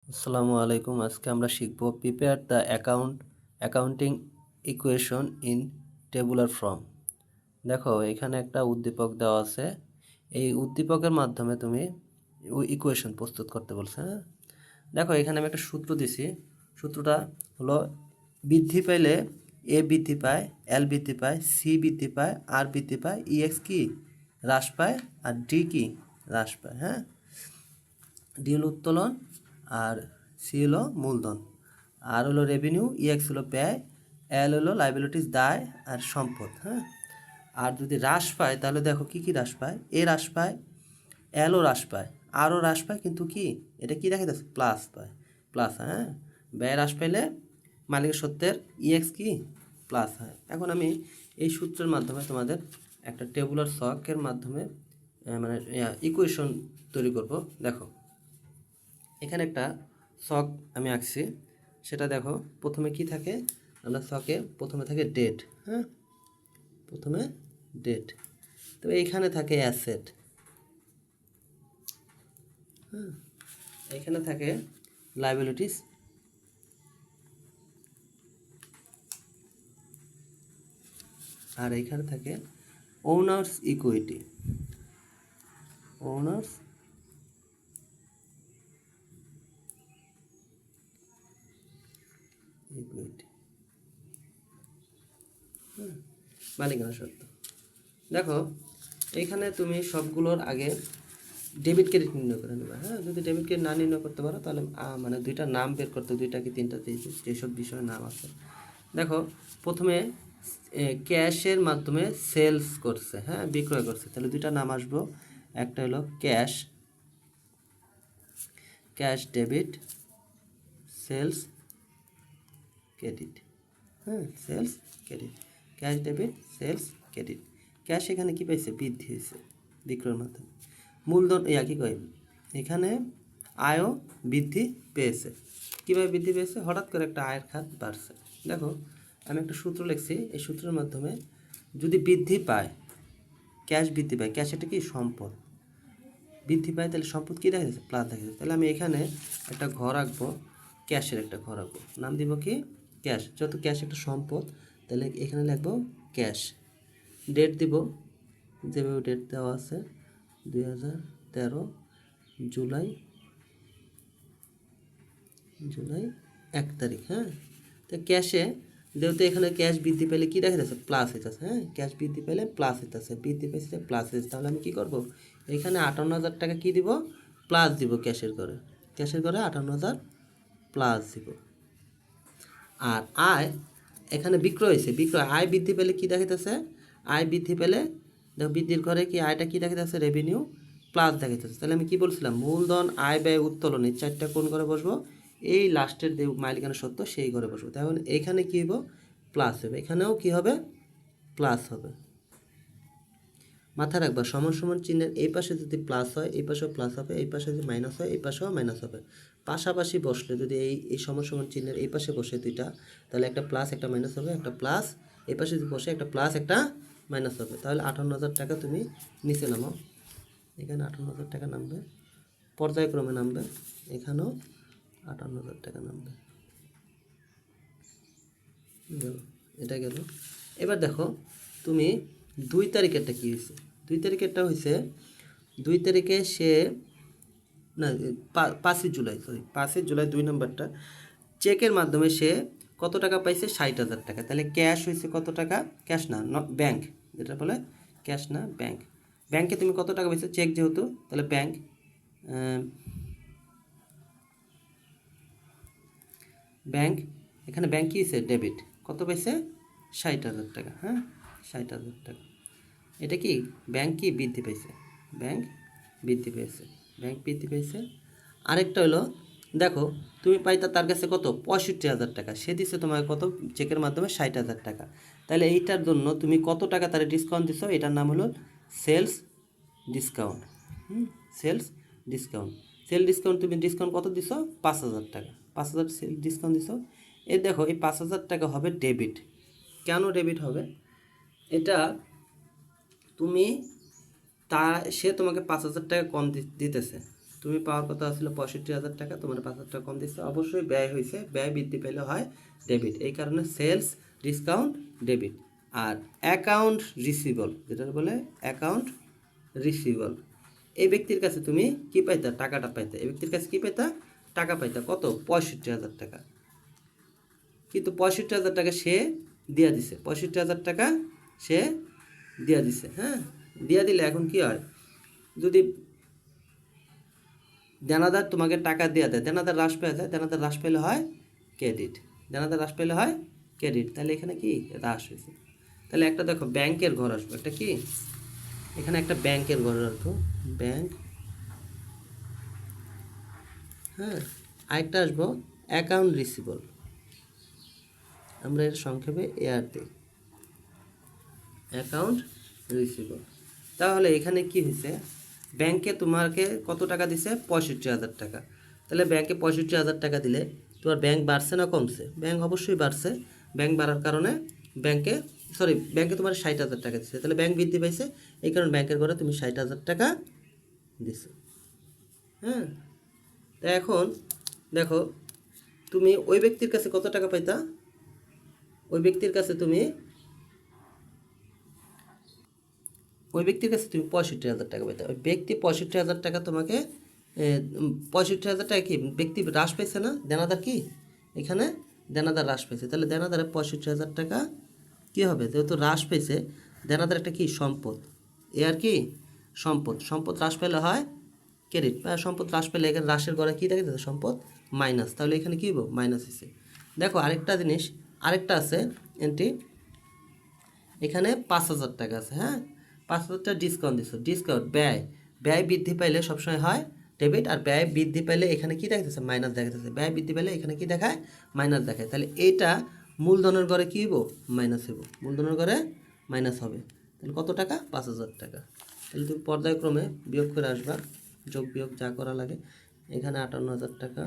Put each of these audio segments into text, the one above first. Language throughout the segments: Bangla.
আসসালামু আলাইকুম। আজকে আমরা শিখব prepare the accounting equation in tabular form. দেখো এখানে একটা উদ্দীপক দেওয়া আছে। এই উদ্দীপকের মাধ্যমে তুমি ইকুয়েশন প্রস্তুত করতে বলছে। হ্যাঁ, দেখো এখানে আমি একটা সূত্র দিছি। সূত্রটা হলো বৃদ্ধি পাইলে এ বৃদ্ধি পায়, এল বৃদ্ধি পায়, সি বৃদ্ধি পায়, আর বৃদ্ধি পায়, ইএক্স কি হ্রাস পায়, আর ডি কি হ্রাস পায়। হ্যাঁ, ডি হলো উত্তোলন, আর সি হলো মূলধন, আর হলো রেভিনিউ, ইএক্স হলো ব্যয়, এল হলো লাইবিলিটিস দায় আর সম্পদ। হ্যাঁ, আর যদি হ্রাস পায় তাহলে দেখো কি কি হ্রাস পায়, এ হ্রাস পায়, এলও হ্রাস পায়, আরও হ্রাস পায়, কিন্তু কি এটা কি দেখা যাচ্ছে প্লাস পায়, প্লাস। হ্যাঁ, ব্যয় হ্রাস পাইলে মালিকের সত্যের ইএক্স কি প্লাস হয়। এখন আমি এই সূত্রের মাধ্যমে তোমাদের একটা টেবুলার ছকের মাধ্যমে মানে ইকুয়েশন তৈরি করব। দেখো এখানে একটা ছক আমি আঁকছি, সেটা দেখো প্রথমে কি থাকে, আমরা ছকে প্রথমে থাকে ডেট। হ্যাঁ, প্রথমে ডেট, তো এইখানে থাকে অ্যাসেট। হ্যাঁ, এখানে থাকে লাইবিলিটিস, আর এইখানে থাকে ওনার্স ইকুইটি। ওনার্স ইকুইটি, মালিকানা সত্ত্ব। দেখো এইখানে তুমি সবগুলোর আগে ডেবিট ক্রেডিট নির্ণয় করে নেবে। হ্যাঁ, যদি ডেবিট ক্রেডিট না নির্ণয় করতে পারো তাহলে মানে দুইটা নাম বের করতে, দুইটা কি তিনটা যেসব বিষয়ের নাম আছে। দেখো প্রথমে ক্যাশের মাধ্যমে সেলস করছে, হ্যাঁ বিক্রয় করছে, তাহলে দুইটা নাম আসবো। একটা হলো cash, cash debit, sales credit. হ্যাঁ, sales credit, cash debit, sales credit. Cash এখানে কি পাইছে, বৃদ্ধি হয়েছে বিক্রয়ের মাধ্যমে। মূলধন কি কয়, এখানে আয়ও বৃদ্ধি পেয়েছে। কীভাবে বৃদ্ধি পেয়েছে, হঠাৎ করে একটা আয়ের খাত বাড়ছে। দেখো আমি একটা সূত্র লিখছি, এই সূত্রের মাধ্যমে যদি বৃদ্ধি পায়, ক্যাশ বৃদ্ধি পায়, ক্যাশ এটা কি সম্পদ, বৃদ্ধি পায় তাহলে সম্পদ কী দেখা যাচ্ছে প্লাস দেখা যাচ্ছে। তাহলে আমি এখানে একটা ঘর আঁকবো, ক্যাশের একটা ঘর আঁকবো, নাম দিব কি ক্যাশ। যেহেতু ক্যাশ একটা সম্পদ তাহলে এখানে লিখবো ক্যাশ। ডেট দিব যেভাবে ডেট দেওয়া আছে 2013 জুলাই 1 তারিখ। হ্যাঁ, তো ক্যাশে যেহেতু এখানে ক্যাশ বৃদ্ধি পেলে কী দেখা যাচ্ছে প্লাস হইতেছে। হ্যাঁ, ক্যাশ বৃদ্ধি পেলে প্লাস হইতেছে, বৃদ্ধি পেয়েছে প্লাস হয়েছে। তাহলে আমি কী করবো, এখানে 58,000 টাকা কী দিব প্লাস দিব, ক্যাশের ঘরে, ক্যাশের ঘরে 58,000 প্লাস দিব। আর আয় এখানে বিক্রয় হয়েছে, বিক্রয় আয় বৃদ্ধি পেলে কী দেখাইতেছে, আয় বৃদ্ধি পেলে দেখো বৃদ্ধির ঘরে কি আয়টা কী দেখাইতেছে রেভিনিউ প্লাস দেখাইতেছে। তাহলে আমি কী বলছিলাম, মূলধন আয় ব্যয় উত্তোলন এই চারটা কোন ঘরে বসবো, এই লাস্টের যে মালিকানা সত্ত্ব সেই ঘরে বসবো। তাহলে এইখানে কী হবো প্লাস হবে, এখানেও কী হবে প্লাস হবে। মাথায় রাখবা সমান সমান চিহ্নের এই পাশে যদি প্লাস হয় এই পাশেও প্লাস হবে, এই পাশে যদি মাইনাস হয় এই পাশেও মাইনাস হবে। পাশাপাশি বসলে যদি এই সমান সমান চিহ্নের এই পাশে বসে দুইটা, তাহলে একটা প্লাস একটা মাইনাস হবে, একটা প্লাস এই পাশে যদি বসে একটা প্লাস একটা মাইনাস হবে। তাহলে 58,000 টাকা তুমি নিচে নামাও, এখানে 58,000 টাকা নামবে, পর্যায়ক্রমে নামবে, এখানেও 58,000 টাকা নামবে। গেল, এটা গেল। এবার দেখো তুমি 2 তারিখেরটা কী হয়েছে, 2 তারিখেরটা হয়েছে 2 তারিখে সে না 5 জুলাই, সরি 5 জুলাই 2 নম্বরটা, চেকের মাধ্যমে সে কত টাকা পাইছে 60,000 টাকা। তাহলে ক্যাশ হয়েছে কত টাকা, ক্যাশ না ব্যাংক, যেটা বলে ক্যাশ না ব্যাংক। ব্যাংকে তুমি কত টাকা পাইছো, চেক যেহেতু তাহলে ব্যাংক, ব্যাংক এখানে ব্যাংক কী হয়েছে ডেবিট, কত পাইছে 60,000 টাকা। হ্যাঁ, 60,000 টাকা। এটা কি ব্যাংক কি বৃদ্ধি পেয়েছে, ব্যাংক বৃদ্ধি পেয়েছে, ব্যাংক বৃদ্ধি পেয়েছে। আরেকটা হলো দেখো তুমি পাইতা তার কাছে কত 65,000 টাকা, সে দিচ্ছে তোমার কত চেকের মাধ্যমে 60,000 টাকা। তাহলে এইটার জন্য তুমি কত টাকা তার ডিসকাউন্ট দিছো, এটার নাম হলো sales discount. Sales discount, sale discount তুমি ডিসকাউন্ট কত দিছো 5,000 টাকা, 5,000 সেল ডিসকাউন্ট দিছো। এই দেখো এই 5,000 টাকা হবে ডেবিট। কেন ডেবিট হবে, এটা তুমি তা সে তোমাকে 5,000 টাকা কম দিতেছে, তুমি পাওয়ার কথা ছিল 65,000 টাকা, তোমার 5,000 টাকা কম দিচ্ছে, অবশ্যই ব্যয় হয়েছে, ব্যয় বৃদ্ধি পেলে হয় ডেবিট, এই কারণে সেলস ডিসকাউন্ট ডেবিট। আর অ্যাকাউন্ট রিসিভেবল, যেটা বলে অ্যাকাউন্ট রিসিভেবল, এই ব্যক্তির কাছে তুমি কি পাইতা, টাকাটা পাইতা, এই ব্যক্তির কাছে কি পাইতা, টাকা পাইতা, কত, 65,000 টাকা। কিন্তু 65,000 টাকা সে দিয়া দিছে, 65,000 টাকা সে দিয়া দিছে, হ্যাঁ। দিয়া দিলে এখন কি হয়, যদি দেনাদার তোমাকে টাকা দেওয়া দেয়, দেনাদার হ্রাস পেয়ে যায়, দেনাদার হ্রাস পেলে হয় ক্রেডিট, দেনাদার হ্রাস পেলে হয় ক্রেডিট, তাহলে এখানে কি হ্রাস হয়েছে। তাহলে একটা দেখো ব্যাংকের ঘর আসবো, একটা কি, এখানে একটা ব্যাংকের ঘর আসবো, ব্যাংক, হ্যাঁ। আরেকটা আসবো অ্যাকাউন্ট রিসিভেবল, আমরা এর সংক্ষেপে এআর দিই, অ্যাকাউন্ট রিসিভেবল। তাহলে এখানে কি হয়েছে, ব্যাংকে তোমাকে কত টাকা দিছে, 65,000 টাকা। তাহলে ব্যাংকে 65,000 টাকা দিলে তোমার ব্যাংক বাড়ছে না কমছে, ব্যাংক অবশ্যই বাড়ছে, ব্যাংক বাড়ার কারণে ব্যাংকে তোমার 60,000 টাকা দিচ্ছে, তাহলে ব্যাংক বৃদ্ধি পাইছে, এই কারণে ব্যাংকের ঘরে তুমি 60,000 টাকা দিছো, হ্যাঁ। তা এখন দেখো তুমি ওই ব্যক্তির কাছে কত টাকা পাইতা, ওই ব্যক্তির কাছে তুমি 65,000 টাকা পাইতে, ওই ব্যক্তি 65,000 টাকা তোমাকে 65,000 টাকা কি ব্যক্তি হ্রাস পেয়েছে না, দেনাদার কি এখানে দেনাদার হ্রাস পেয়েছে, তাহলে দেনাদারের 65,000 টাকা কী হবে, যেহেতু হ্রাস পেয়েছে, দেনাদার একটা কি সম্পদ, এ আর কি সম্পদ, সম্পদ হ্রাস পেলে হয় ক্রেডিট, সম্পদ হ্রাস পেলে এখানে হ্রাসের ঘরে কী থাকে, সম্পদ মাইনাস, তাহলে এখানে কী হবো, মাইনাস হয়েছে। দেখো আরেকটা জিনিস, আরেকটা আছে এন্ট্রি, এখানে 5,000 টাকা আছে, হ্যাঁ, 5,000 টাকা ডিসকাউন্ট দিচ্ছ, ডিসকাউন্ট ব্যয়, ব্যয় বৃদ্ধি পাইলে সবসময় হয় ডেবিট, আর ব্যয় বৃদ্ধি পাইলে এখানে কি দেখাতেছে, মাইনাস দেখাতেছে, ব্যয় বৃদ্ধি পাইলে এখানে কি দেখায়, মাইনাস দেখায়, তাহলে এইটা মূলধনের ঘরে কী হবো, মাইনাস হবো, মূলধনের ঘরে মাইনাস হবে, তাহলে কত টাকা, 5,000 টাকা। তাহলে তুমি পর্যায়ক্রমে বিয়োগ করে আসবা, যোগ বিয়োগ যা করা লাগে, এখানে 58,000 টাকা,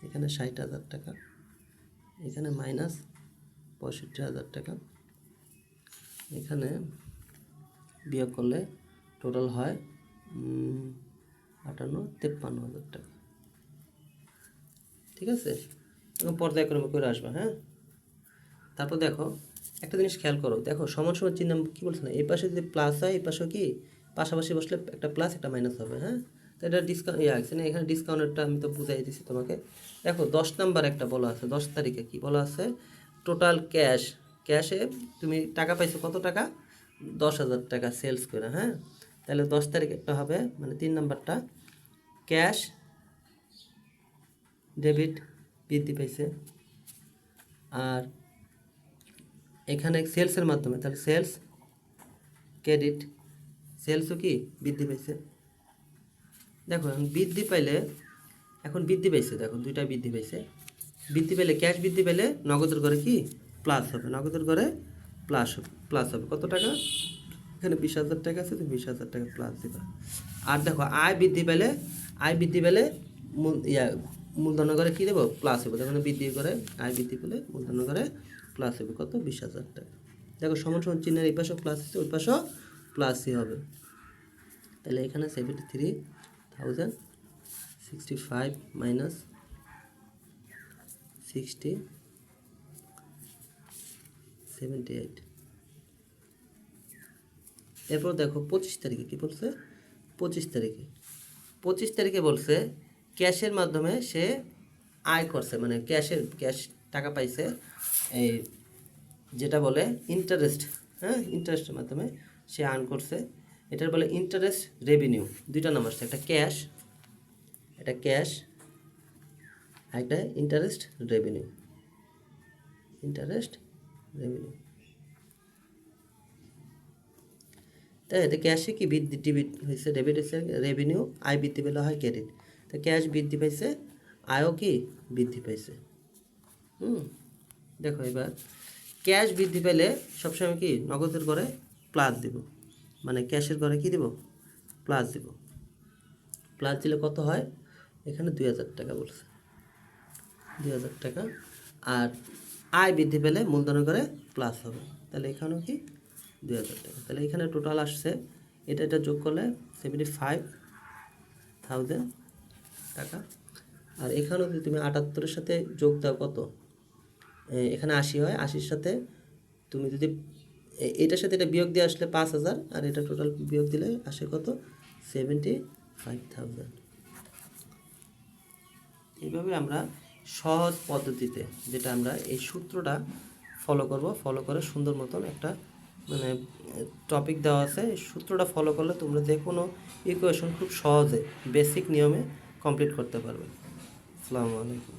এখানে 60,000 টাকা, এখানে মাইনাস 65,000 টাকা, এখানে বিয়োগ করলে টোটাল হয় 53,000 টাকা, ঠিক আছে। এবং পর্যায়ক্রমে করে আসবা, হ্যাঁ। তারপর দেখো একটা জিনিস খেয়াল করো, দেখো সমান সমান চিহ্ন কী বলছে না, এই পাশে যদি প্লাস হয়, এই পাশেও কি পাশাপাশি বসলে একটা প্লাস একটা মাইনাস হবে, হ্যাঁ। তো এটা ডিসকাউন্ট আছে না, এখানে ডিসকাউন্টেরটা আমি তো বুঝাই দিচ্ছি তোমাকে। দেখো 10 নাম্বার একটা বলা আছে, 10 তারিখে কি বলা আছে, টোটাল ক্যাশ, ক্যাশে তুমি টাকা পাইছো কত টাকা, 10,000 টাকা সেলস করে, হ্যাঁ। তাহলে 10 তারিখ একটা হবে, মানে 3 নাম্বারটা ক্যাশ ডেবিট বৃদ্ধি পাইছে, আর এখানে সেলসের মাধ্যমে, তাহলে সেলস ক্রেডিট, সেলসও কি বৃদ্ধি পাইছে। দেখো এখন বৃদ্ধি পাইলে, এখন বৃদ্ধি পাইছে, দেখো দুইটা বৃদ্ধি পাইছে, বৃদ্ধি পেলে ক্যাশ বৃদ্ধি পেলে নগদের ঘরে কি প্লাস হবে, নগদের ঘরে প্লাস হবে কত টাকা, এখানে 20,000 টাকা আছে, তুমি 20,000 টাকা প্লাস দিবা। আর দেখো আয় বৃদ্ধি পেলে, আয় বৃদ্ধি পেলে মূলধন ঘরে কী দেবো, প্লাস হবে, দেখো বৃদ্ধি করে আয় বৃদ্ধি পেলে মূলধন ঘরে প্লাস হবে কত, 20,000 টাকা। দেখো সমান সমান চিহ্নের এই পাশেও প্লাস আছে, ওই পাশেও প্লাসই হবে, তাহলে এখানে 73,065 মাইনাস 78। এরপর দেখো 25 তারিখে কী বলছে, 25 তারিখে বলছে ক্যাশের মাধ্যমে সে আয় করছে, মানে ক্যাশ টাকা পাইছে, এই যেটা বলে ইন্টারেস্ট, হ্যাঁ, ইন্টারেস্টের মাধ্যমে সে আর্ন করছে, এটার বলে ইন্টারেস্ট রেভিনিউ, দুইটা নাম আসছে, একটা ক্যাশ, একটা ক্যাশ, আর একটা ইন্টারেস্ট রেভিনিউ, ইন্টারেস্ট রেভিনিউ। তাই এতে ক্যাশে কি ডেবিট হয়েছে, ডেবিট হয়েছে, রেভিনিউ আয় বৃদ্ধি পেলে হয় ক্রেডিট, তো ক্যাশ বৃদ্ধি পাইছে, আয়ও কি বৃদ্ধি পাইছে। দেখো এবার ক্যাশ বৃদ্ধি পেলে সবসময় কি নগদের ঘরে প্লাস দিব, মানে ক্যাশের ঘরে কি দিব, প্লাস দিব, প্লাস দিলে কত হয়, এখানে 2,000 টাকা বলছে, 2,000 টাকা। আর আয় বৃদ্ধি পেলে মূলধনের ঘরে প্লাস হবে, তাহলে এখানেও কি 2,000 টাকা, তাহলে এখানে টোটাল আসছে, এটা যোগ করলে 75,000 টাকা। আর এখানেও যদি তুমি 78-এর সাথে যোগ দাও কত, এখানে 80 হয়, 80-র সাথে তুমি যদি এটার সাথে এটা বিয়োগ দিয়ে আসলে 5000, আর এটা টোটাল বিয়োগ দিলে আসে কত, 75,000। এইভাবে আমরা সহজ পদ্ধতিতে, যেটা আমরা এই সূত্রটা ফলো করে সুন্দর মতন একটা মানে টপিক দেওয়া আছে, এই সূত্রটা ফলো করলে তোমরা যে কোনো ইকুয়েশন খুব সহজে বেসিক নিয়মে কমপ্লিট করতে পারবে। আসসালামু আলাইকুম।